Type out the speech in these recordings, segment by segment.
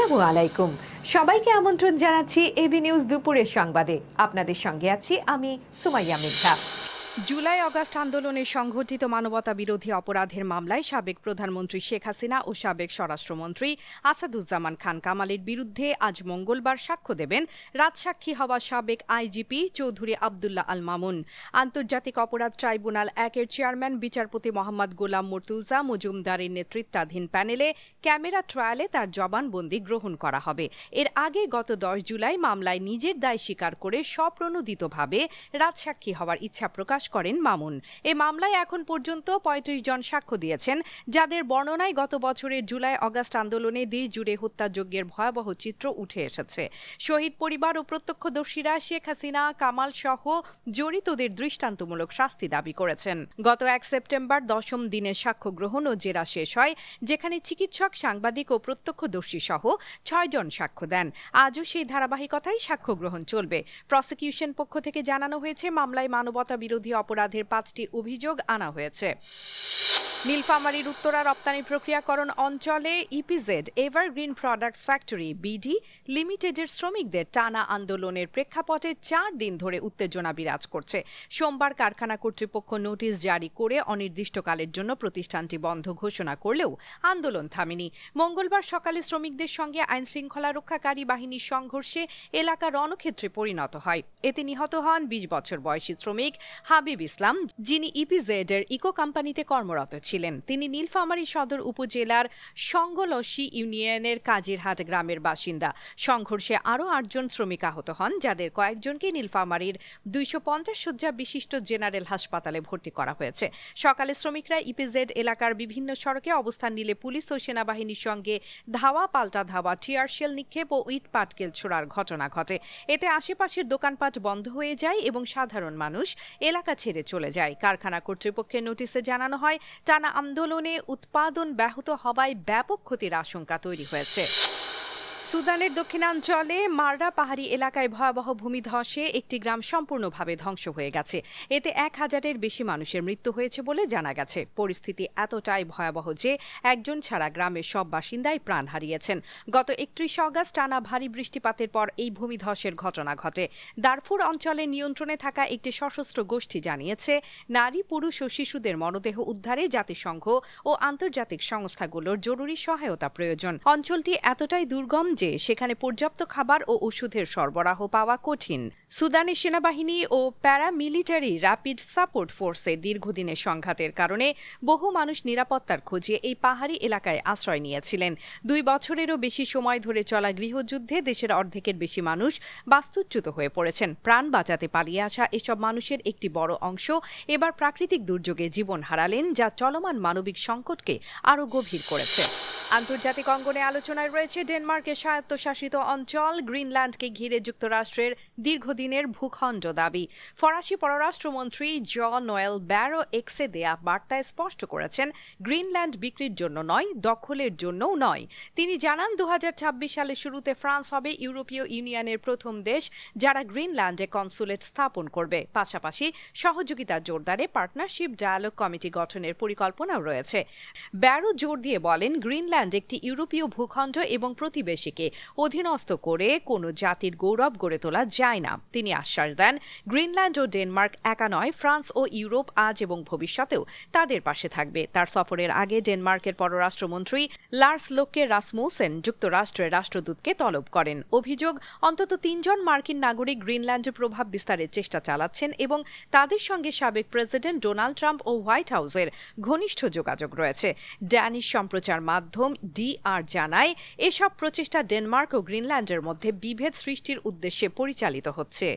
আসসালামু আলাইকুম। সবাইকে আমন্ত্রণ জানাচ্ছি এবি নিউজ দুপুরের সংবাদে। আপনাদের সঙ্গে আছি আমি সুমাইয়া মির্জা। জুলাই অগাস্ট আন্দোলনে সংঘটিত মানবতা বিরোধী অপরাধের মামলায় সাবেক প্রধানমন্ত্রী শেখ হাসিনা ও সাবেক স্বরাষ্ট্রমন্ত্রী আসাদুজ্জামান খান কামালের বিরুদ্ধে আজ মঙ্গলবার সাক্ষ্য দেবেন রাজসাক্ষী হওয়া সাবেক আইজিপি চৌধুরী আবদুল্লাহ আল মামুন। আন্তর্জাতিক অপরাধ ট্রাইব্যুনাল একের চেয়ারম্যান বিচারপতি মোহাম্মদ গোলাম মুর্তুজা মজুমদারের নেতৃত্বাধীন প্যানেলে ক্যামেরা ট্রায়ালে তার জবানবন্দি গ্রহণ করা হবে। এর আগে গত 10 জুলাই মামলায় নিজের দায় স্বীকার করে স্বপ্রণোদিতভাবে রাজসাক্ষী হওয়ার ইচ্ছা প্রকাশ করেন মামুন। এ মামলায় এখন পর্যন্ত ৩৫ জন সাক্ষ্য দিয়েছেন, যাদের বর্ণনায় গত বছরের জুলাই অগাস্ট আন্দোলনে দেশ জুড়ে হত্যাযজ্ঞের ভয়াবহ চিত্র উঠে এসেছে। শহীদ পরিবার ও প্রত্যক্ষদর্শীরা শেখ হাসিনা কামাল সহ জড়িতদের দৃষ্টান্তমূলক শাস্তি দাবি করেছেন। গত ১ সেপ্টেম্বর ১০ম দিনের সাক্ষ্য গ্রহণ ও জেরা শেষ হয়, যেখানে চিকিৎসক, সাংবাদিক ও প্রত্যক্ষদর্শী সহ ৬ জন সাক্ষ্য দেন। আজও সেই ধারাবাহিকতায় সাক্ষ্য গ্রহণ চলবে। প্রসিকিউশন পক্ষ থেকে জানানো হয়েছে, মামলায় মানবতা বিরোধী অপরাধের 5টি অভিযোগ আনা হয়েছে। নীলফামারীর উত্তরা রপ্তানি প্রক্রিয়াকরণ অঞ্চলে EPZ evergreen products factory BD লিমিটেডের শ্রমিকদের টানা আন্দোলনের প্রেক্ষাপটে 4 দিন ধরে উত্তেজনা বিরাজ করছে। সোমবার কারখানা কর্তৃপক্ষ নোটিশ জারি করে অনির্দিষ্টকালের জন্য প্রতিষ্ঠানটি বন্ধ ঘোষণা করলেও আন্দোলন থামেনি। মঙ্গলবার সকালে শ্রমিকদের সঙ্গে আইনশৃঙ্খলা রক্ষাকারী বাহিনীর সংঘর্ষে এলাকা রণক্ষেত্রে পরিণত হয়। এতে নিহত হন 20 বছর বয়সী শ্রমিক হাবিব ইসলাম, যিনি ইপিজেড এর ইকো কোম্পানিতে কর্মরত ছিলেন। তিনি নীলফামারী সদর উপজেলার সঙ্গলসী ইউনিয়নের কাজিরহাট গ্রামের বাসিন্দা। সংঘর্ষে আরও 8 জন শ্রমিক আহত হন, যাদের কয়েকজনকে নীলফামারীর 250 শয্যা বিশিষ্ট জেনারেল হাসপাতালে ভর্তি করা হয়েছে। সকালে শ্রমিকরা ইপিজেড এলাকার বিভিন্ন সড়কে অবস্থান নিলে পুলিশ ও সেনাবাহিনীর সঙ্গে ধাওয়া পাল্টা ধাওয়া, টিয়ার শেল নিক্ষেপ ও ইট পাটকেল ছোড়ার ঘটনা ঘটে। এতে আশেপাশের দোকানপাট বন্ধ হয়ে যায় এবং সাধারণ মানুষ এলাকা ছেড়ে চলে যায়। কারখানা কর্তৃপক্ষের নোটিশে জানানো হয়, টানা আন্দোলনে উৎপাদন ব্যাহত হওয়ায় ব্যাপক ক্ষতির আশঙ্কা তৈরি হয়েছে। সুদানের দক্ষিণাঞ্চলে মাররা পাহাড়ি এলাকায় ভয়াবহ ভূমিধসে একটি গ্রাম সম্পূর্ণভাবে ধ্বংস হয়ে গেছে। এতে 1000-এর বেশি মানুষের মৃত্যু হয়েছে বলে জানা গেছে। পরিস্থিতি এতটাই ভয়াবহ যে একজন ছাড়া গ্রামের সব বাসিন্দাই প্রাণ হারিয়েছেন। গত 31 অগাস্ট টানা ভারী বৃষ্টিপাতের পর এই ভূমিধসের ঘটনা ঘটে। দারফুর অঞ্চলের নিয়ন্ত্রণে থাকা একটি সশস্ত্র গোষ্ঠী জানিয়েছে, নারী, পুরুষ ও শিশুদের মরদেহ উদ্ধারে জাতিসংঘ ও আন্তর্জাতিক সংস্থাগুলোর জরুরি সহায়তা প্রয়োজন। অঞ্চলটি এতটাই দুর্গম যে সেখানে পর্যাপ্ত খাবার ও ওষুধের সরবরাহ পাওয়া কঠিন। সুদানের সেনাবাহিনী ও প্যারামিলিটারি র্যাপিড সাপোর্ট ফোর্সে দীর্ঘদিনের সংঘাতের কারণে বহু মানুষ নিরাপত্তার খোঁজে এই পাহাড়ি এলাকায় আশ্রয় নিয়েছিলেন। 2 বছরেরও বেশি সময় ধরে চলা গৃহযুদ্ধে দেশের অর্ধেকের বেশি মানুষ বাস্তুচ্যুত হয়ে পড়েছেন। প্রাণ বাঁচাতে পালিয়ে আসা এসব মানুষের একটি বড় অংশ এবার প্রাকৃতিক দুর্যোগে জীবন হারালেন, যা চলমান মানবিক সংকটকে আরও গভীর করেছে। আন্তর্জাতিক অঙ্গনে আলোচনায় রয়েছে ডেনমার্কের স্বায়ত্তশাসিত অঞ্চল গ্রিনল্যান্ডকে ঘিরে যুক্তরাষ্ট্রের দীর্ঘদিনের ভূখণ্ড দাবি। ফরাসি পররাষ্ট্রমন্ত্রী জন নোয়েল ব্যারো এক্সে দেয়া বার্তায় স্পষ্ট করেছেন, গ্রিনল্যান্ড বিক্রির জন্য নয়, দখলের জন্যও নয়। তিনি জানান, 2026 সালের শুরুতে ফ্রান্স হবে ইউরোপীয় ইউনিয়নের প্রথম দেশ যারা গ্রিনল্যান্ডে কনসুলেট স্থাপন করবে। পাশাপাশি সহযোগিতা জোরদারে পার্টনারশিপ ডায়ালগ কমিটি গঠনের পরিকল্পনাও রয়েছে। ব্যারো জোর দিয়ে বলেন, গ্রিনল্যান্ড একটি ইউরোপীয় ভূখণ্ড এবং প্রতিবেশীকে অধীনস্থ করে কোনো জাতির গৌরব গড়ে তোলা যায় না। তিনি আশ্বাস দেন, গ্রিনল্যান্ড ও ডেনমার্ক একা নয়, ফ্রান্স ও ইউরোপ আজ এবং ভবিষ্যতেও তাদের পাশে থাকবে। তার সফরের আগে ডেনমার্কের পররাষ্ট্রমন্ত্রী লার্স লোকে রাসমুসেন যুক্তরাষ্ট্রের রাষ্ট্রদূতকে তলব করেন। অভিযোগ, অন্তত 3 জন মার্কিন নাগরিক গ্রিনল্যান্ডে প্রভাব বিস্তারের চেষ্টা চালাচ্ছেন এবং তাদের সঙ্গে সাবেক প্রেসিডেন্ট ডোনাল্ড ট্রাম্প ও হোয়াইট হাউসের ঘনিষ্ঠ যোগাযোগ রয়েছে। ড্যানিশ সম্প্রচার মাধ্যম ডিআর জানায়, এসব প্রচেষ্টা ডেনমার্ক ও গ্রিনল্যান্ডের মধ্যে বিভেদ সৃষ্টির উদ্দেশ্যে পরিচালিত হচ্ছে।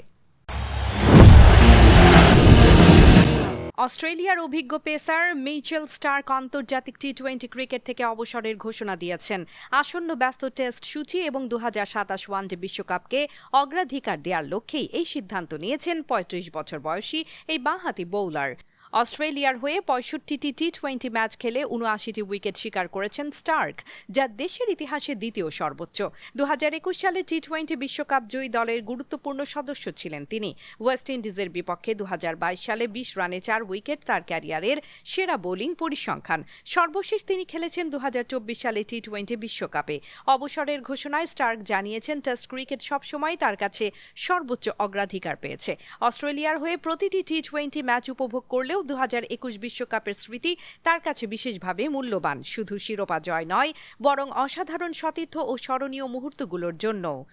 অস্ট্রেলিয়ার অভিজ্ঞ পেসার মিচেল স্টার্ক আন্তর্জাতিক টি-20 ক্রিকেট থেকে অবসরের ঘোষণা দিয়েছেন। আসন্ন ব্যস্ত টেস্ট সূচি এবং 2027 ওয়ানডে বিশ্বকাপকে অগ্রাধিকার দেওয়ার লক্ষ্যেই এই সিদ্ধান্ত নিয়েছেন 35 বছর বয়সী এই বাঁহাতি বোলার। অস্ট্রেলিয়ার হয়ে 65টি টি-20 ম্যাচ খেলে ৭৯টি উইকেট শিকার করেছেন স্টার্ক, যা দেশের ইতিহাসে দ্বিতীয় সর্বোচ্চ। ২০২১ সালে টি-20 বিশ্বকাপ জয়ী দলের গুরুত্বপূর্ণ সদস্য ছিলেন তিনি। ওয়েস্ট ইন্ডিজের বিপক্ষে ২০২২ সালে ২০ রানে ৪ উইকেট তার ক্যারিয়ারের সেরা বোলিং পরিসংখ্যান। সর্বশেষ তিনি খেলেছেন ২০২৪ সালে টি-20 বিশ্বকাপে। অবসরের ঘোষণায় স্টার্ক জানিয়েছেন টেস্ট ক্রিকেট সবসময় তার কাছে সর্বোচ্চ অগ্রাধিকার পেয়েছে। অস্ট্রেলিয়ার হয়ে প্রতিটি টি-20 ম্যাচ উপভোগ করলেও ২০২১ বিশ্বকাপের স্মৃতি তার কাছে বিশেষভাবে মূল্যবান, শুধু শিরোপা জয় নয়, বরং অসাধারণ সতীর্থ ও স্মরণীয় মুহূর্তগুলোর জন্য।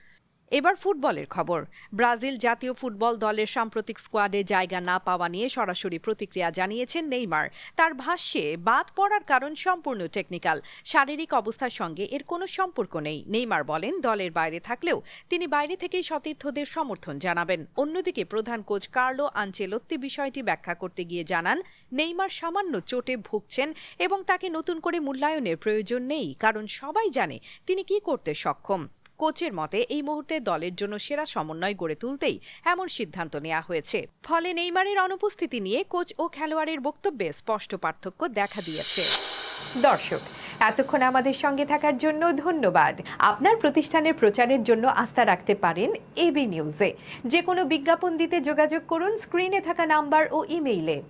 এবার ফুটবলের খবর। ব্রাজিল জাতীয় ফুটবল দলের সাম্প্রতিক স্কোয়াডে জায়গা না পাওয়া নিয়ে সরাসরি প্রতিক্রিয়া জানিয়েছেন নেইমার। তার ভাষ্যে, বাদ পড়ার কারণ সম্পূর্ণ টেকনিক্যাল, শারীরিক অবস্থার সঙ্গে এর কোনো সম্পর্ক নেই। নেইমার বলেন, দলের বাইরে থাকলেও তিনি বাইরে থেকেই সতীর্থদের সমর্থন জানাবেন। অন্যদিকে প্রধান কোচ কার্লো আনচেলোত্তি বিষয়টি ব্যাখ্যা করতে গিয়ে জানান, নেইমার সামান্য চোটে ভুগছেন এবং তাকে নতুন করে মূল্যায়নের প্রয়োজন নেই, কারণ সবাই জানে তিনি কি করতে সক্ষম। কোচের মতে এই মুহূর্তে দলের জন্য সেরা সমন্বয় গড়ে তুলতেই এমন সিদ্ধান্ত নেওয়া হয়েছে। ফলে নেইমারের অনুপস্থিতি নিয়ে কোচ ও খেলোয়াড়ের বক্তব্যে স্পষ্ট পার্থক্য দেখা দিয়েছে। দর্শক, এতক্ষণ আমাদের সঙ্গে থাকার জন্য ধন্যবাদ। আপনার প্রতিষ্ঠানের প্রচারের জন্য আস্থা রাখতে পারেন এবি নিউজে। যে কোনো বিজ্ঞাপন দিতে যোগাযোগ করুন স্ক্রিনে থাকা নাম্বার ও ইমেইলে।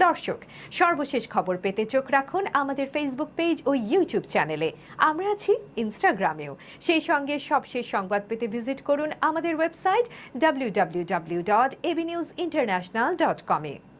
দর্শক, সর্বশেষ খবর পেতে চোখ রাখুন আমাদের ফেসবুক পেজ ও ইউটিউব চ্যানেলে। আমরা আছি ইনস্টাগ্রামেও। সেই সঙ্গে সবশেষ সংবাদ পেতে ভিজিট করুন আমাদের ওয়েবসাইট www.abnewsinternational.com-এ।